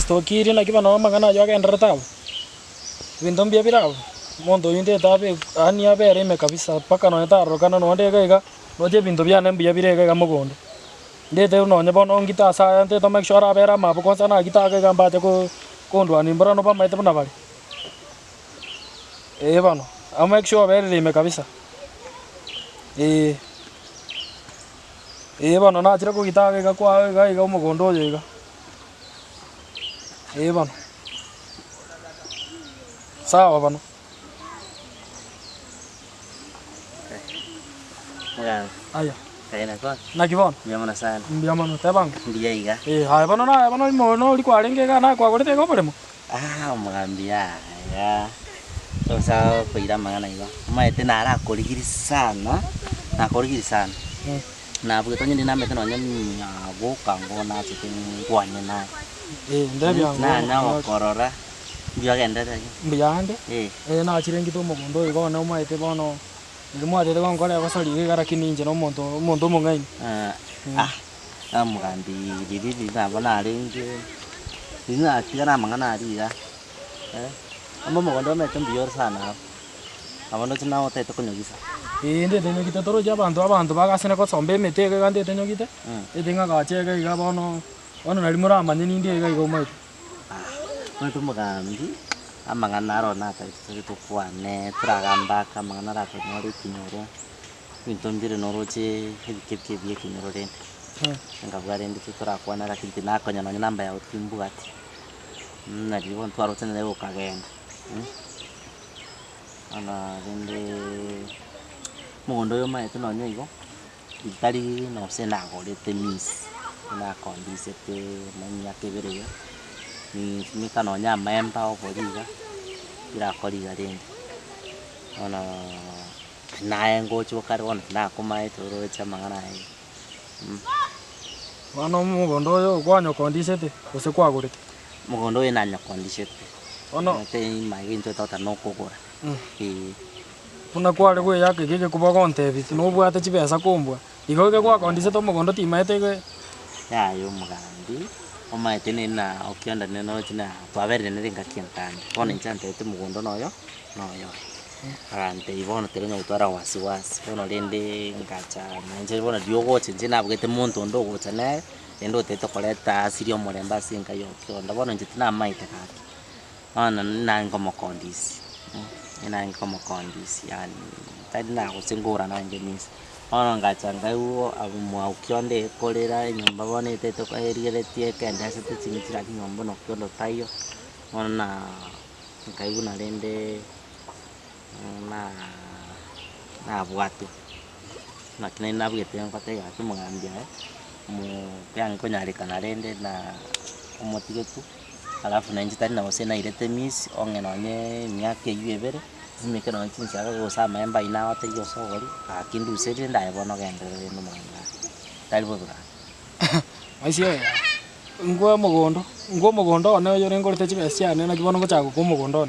stokiri na kiba no magana yo agenda tabu bintu mbia birabo mondo inde tabe ani abere me kabisa paka no etaro kana no ndega no je bintu bya mbia birega mugondo ndete no nyebo no ngita sa ante to make sure abera mapo konsa na gita ga mbate ko kondwa ni mbara no ba maite bana bali bano I make sure abere me kabisa bano na tira ko gita ga kwa ga mugondo yega bano sawa bano aya kaina kwa na kibon mbiamana sana mbiamana tabang ndiaiga haya bano na bano no liko arengega na kwa gorete ko polemo mugambia ya tosa kuira magana iba maete na ara korigiri sana na korigiri sana na buge tonye na mete no nya boka ngona chitin kwanye na ndabya na korora byagenda dage byande na chirengi to mugondo igo na maete bono ndimwate to ngole basali gara kininje no muntu mungaini amugambi didi na bona aringe dina tigana mangana ariga amo mugondo mete mbiyor sana abono tina ote to kunyugisa inde tenyogite toro ja abantu bagasene ko sombe mete ga ngande tenyogite edinga ga chega iga bono ono nali murama nyini ndi iga igo maite muntu mugambi amangana rona ta to kwane tragamba kamangana ra ko nyori kinyoro bintu mbire noroche hebike bie kinyoro rende ngabware ndi tutora kwana ra kinti nakonya no namba ya utimbu ati na dibo ntwaro tene leo kagenda ana rende mugondo yo maete no nyigo itari no sena gorete miss na kondisete manya kebere yo ni kano nya member oboriga ira koriga rende ona nae ngocho kare ona na kumae toro chamangana ai wano mugondo yo kwanyo kondisete ose kwagurete mugondo ina nya kondisete ono te mai into tota no kogora kuna kware gwe yake gege kuba konte bit no bwate chibesa kumbwa igoge kwa kondisete mugondo timaete ge ya yo mugambi omaete nina okionda neno china twabere neringa kientani bona nchante te mugondo noyo arante ibono terenya utwara wasiwasi bona rende ngacha nanje bona diogoche njina bwete muntu ndo gocha ne endo tete koleta sirio moremba singa yo okionda bona njitina maite kaki ana na ngomo kondisi ina ngomo kondisi yani tadi na kusingura na ngemisa ona ngacha ngaiwo abumu okionde kolera nyumba bona tete ko erigeretie kenda sete chingitira kinyombo no okiondo tayo ona ngaiwo na rende na bwatu na kina ina bwete ngate ya kimugambia mu yang ko nyari kana rende na umotigetu alafu na njitari na osena irete miss ongenonye myake yebere zimeke no nchinsa go sa member ina wate yo sogori akindu sete ndaye bono gendere no manga tali bobura aisye ngo mugondo ona yo rengo rete chibesya ne na kibono go chago ko mugondo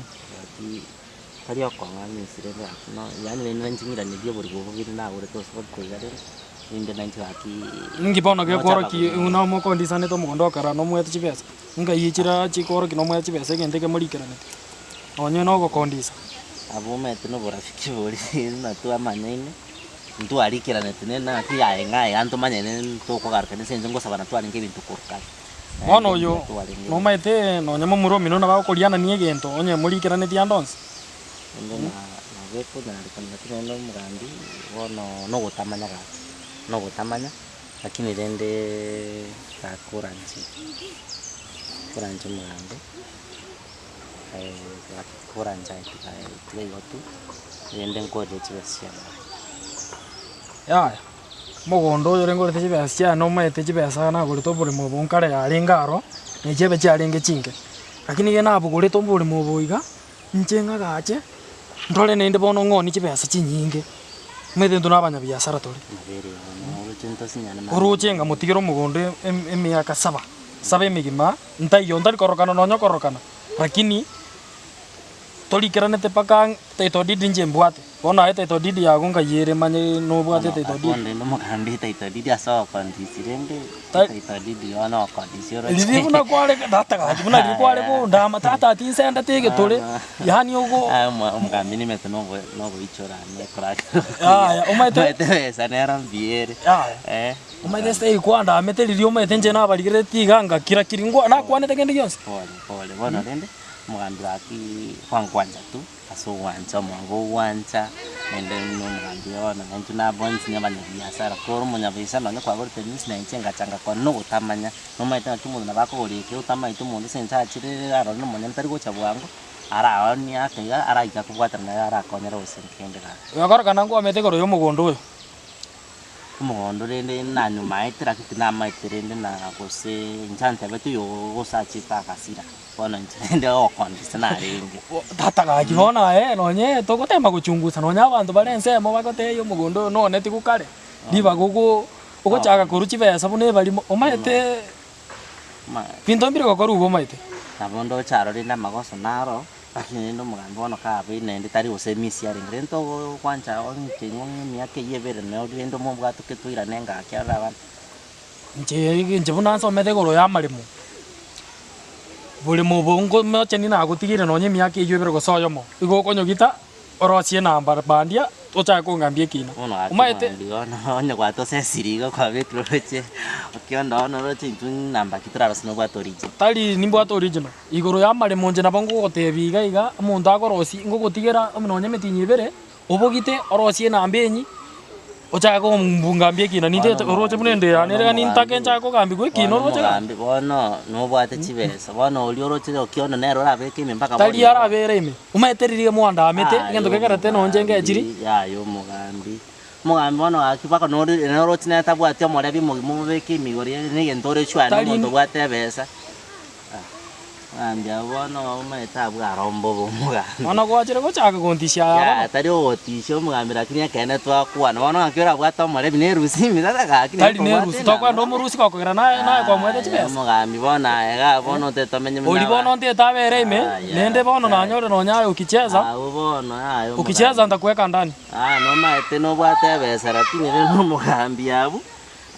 tari okonga misire no yani ne nchingira ne byo buri go biri na ure to so ko gare inde nanti aki ngibona ke koro ki una mo kondisane to mugondo kara no mwete chibesa nga yichira chikoro kino mwete chibesa gende ke murikirane onye no go kondisa abo mete no borafiki bori na tu amanene ntu arikirane tene na ki aenga anto manyene to ko garkane senje ngo sabana tu alinge bintu korka ono yo no maite no nyamo muro mino na ba koriana nie gento onye murikirane ti andons na vepo na rikana tene no mugambi wono no gotamanya lakini rende ta kuranchi mugambi kuranja tika yotu rende ngode chibesya ya mugondo yo rengo rete chibesya no maite chibesa na gori to buri mo bonkare ari ngaro ne chebe charenge chinge lakini ge na buguri to buri mo boiga nchenga gache ndole nende bono ngoni chibesa chinyinge mede ndo nabanya biashara tori uruchenga mutigiro mugondo emiaka 7 emigima ntayo ndari korokana no nyokorokana lakini tori kiranete paka teto didinje mbwate Bona ito didi ya kunga yere manye no bwate ito didi. Konde no mugambi ito didi aso kondisirende. Ito didi ono kondisiro. Didi kuna kwale data ka kuna didi kwale ko ndama tata tinsenda tege tole. Yani ugo. Mugambi ni meto no ichora ne crack. Ya umaite pesa nera mbiere. Umaite stay kwanda ameteli umaite nje na baligire tiganga kira kiringwa na kwane tegende yonse. Pole bona rende mugambi aki kwanja tu. So wancha mwango wancha and then no mwandiona nantu na bonzi nyabanya biashara ko munya biashara no kwa gore tenis na nchenga changa ko no utamanya no maita tumu na bako gore ke utama itu mundu senza chire aro no munya ntari go chabwango ara oni akega ara ika kubwata na ara konyera usenkende ka yakora kana ngo amete goro yo mugondo uyo mugondo rende na nyuma itira kitina maitirende na gose nchante betu yo gosachi ta kasira bona ntende okondi na ringi tata ga kibona nonye togotema guchunguza nonya abantu barense mo bagote yo mugondo none tikukare diba gugu ugochaka kuruchi besa bune bali omaite pinto mbire gokoru ugo maite nabondo charo rinda magoso naro lakini ndo mugambi wono ka nende tari usemisi ari ngento kwancha onke ngonye miake yebere no ndo mo bwato ketwira nenga kyara bana nje bunanso mete goro ya marimo buli mubungo macheni na gutigire nonye miake yebere go soyomo igo konyogita orosie namba bandia ocha ko ngambie kina umaite onye gwato sesirigo kwa betroche Okiondo ono roche intun namba kitraro sino gwato origin tali nimbo gwato original igoro ya marimo nje nabongo gotebiga iga umuntu agorosi ngo gutigera nonye metinye bere obogite orosie namba enyi ocha ko mbungambie kina ninde oroche munende ya nere ganin takencha ko gambi gwe kino roche gambi bono no bwate chibesa bono oli oroche Okiondo nero rabeke mpaka tali yara bere ime umaiterire mwanda amete ngendo kekarate nonje ngejiri yayo mugambi bono akibaka no oroche na tabwate omorebi mubeke imigori ne gentore chwana muntu bwate besa ambia bono umaita bwarombo bomuga ona gwachire gochaka kontisha ya tari otisho mugambi lakini akene twakwana bono akira bwata omorebi ne rusi mitata gakini tali ne rusi tokwa ndo murusi kokogera naye kwa mwete chibesa mugambi bona ega bono tetomenye oli bono ntetabere ime nende bono nanyore nonyayo ukicheza ukicheza ndakuweka ndani no maite no bwate besa lakini no mugambi abu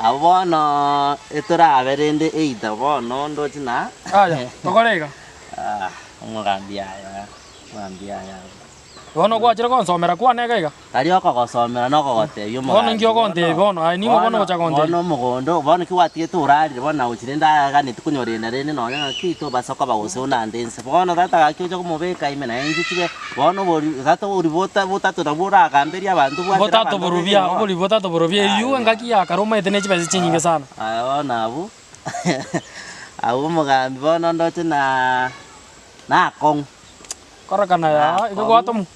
abono etora-berende eita bono ndo china aya tokorega mugambi aya bono gwachire konsomera kwanega iga tari okogosomera no kogotebia bono ngio konte bono ai ningo bono gocha konte bono mugondo bono kiwatie turarire bono uchire ndagane tikunyorena rene nonya kito basoko bagose unandense bono tata gakioje kumubeka ime na enzi tibe bono bori tata uri botatu na bura gamberia abantu botatu borobia yu ngaki ya karoma etene chibese chinyinge sana bona abu abu mugambi bono ndote na kong korakana ya igo gwatomu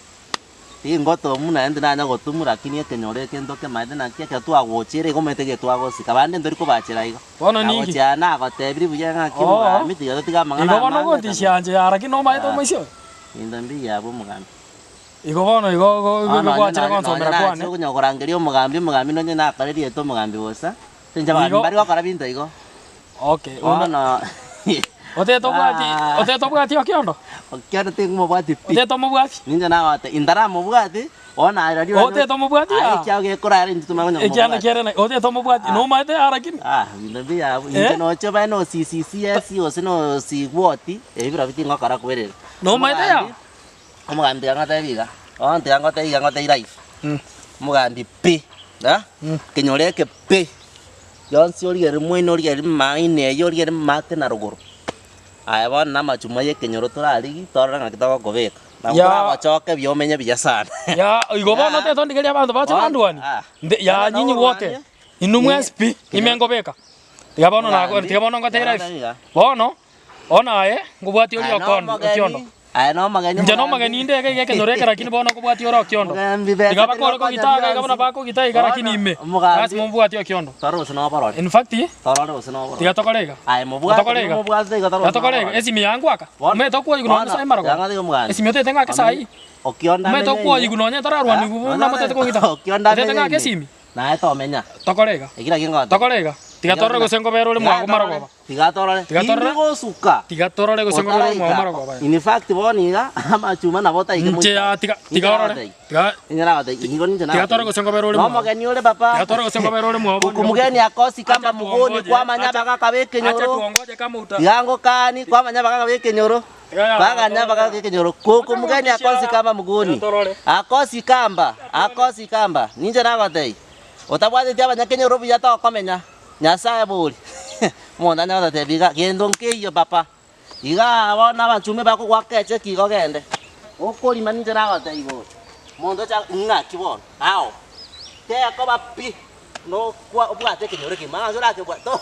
ngoto muna ende nanya gotumu lakini ekenyore kendo ke maide na kia twa gochire gomete ge twa gosika bande ndori ko bachira igo bono ningi na gotebiri buya nga kimba miti yo tiga mangana igo bono gotishyanje araki no maito mwisho indambi yabo mugambi igo bono igo gwachire konsomera kwane cyo kunyogorangerio mugambi nonye na akareri eto mugambi bosa tenja bari bakora binto igo okay bono oteto bwati Okiondo Okiondo tingumo bwati oteto mubwati ninja na wate indara mubwati ona ari oteto mubwati ya kyage kora ari ntuma ngonya ekyana kerena oteto mubwati no maite arakini ndambi ya inje no choba no CCCS osino sigwoti ebira biti ngakara kwerera no maite ya omugambi ngata biga onte ngata life mugambi p kenyoleke p yonsi origere mwino origere maine yorigere mate na ruguru aya bona namachuma ye kenyoro torarigi toranga kitoko kobeka na wachoke biomenye biya sana ya igo bono teto ndigeria abantu bacho bandwani ya nyinyi wote inumwe sp imengobeka tiga bono ngotera bono ona ngubwati ori Okiondo aya no magani ndege geke noreka lakini bono kubwati ori Okiondo tiga bakore ko gitaga igabona bako gitaga lakini ime basi mubwati Okiondo taro no parole in fact taro no tiga tokorega aya mubwati tokorega esimi yangu aka meto kwa iguno sai marago esimi te tenga ke sai Okiondo meto kwa iguno nya tararwa ni na mate ko gita Okiondo te tenga ke simi na eto menya tokorega igira kingo tokorega Tigatorore gusengo bero le mwago maragoba. Tigatorore. Tigatorore suka. Tigatorore gusengo bero le mwago maragoba. In fact boniga ama chuma na bota ike Nche tigatorore. Inyara bota ingo ninja na. Tigatorore gusengo bero le mwago. Mama gani ole papa. Tigatorore gusengo bero le mwago. Kumugeni akosi kamba mugoni kwa manyaba kakabeke nyoro. Acha tuongoje kama uta. Yango kani kwa manyaba kakabeke nyoro. Baga nyaba kakabeke nyoro. Kumugeni akosi kamba mugoni. Akosi kamba. Ninja na bota. Otabwate tia banyakenya robu yata okomenya. Nyasaye boli. Monda na bota biga gendo nkeyo papa. Iga abona bachume bako kwakeche kigo gende. Okoli maninja na bota ibo. Mondo cha ngaki bon. Ao. Te akoba pi. No kwa obwate kenyore ki manga jora ke bwato.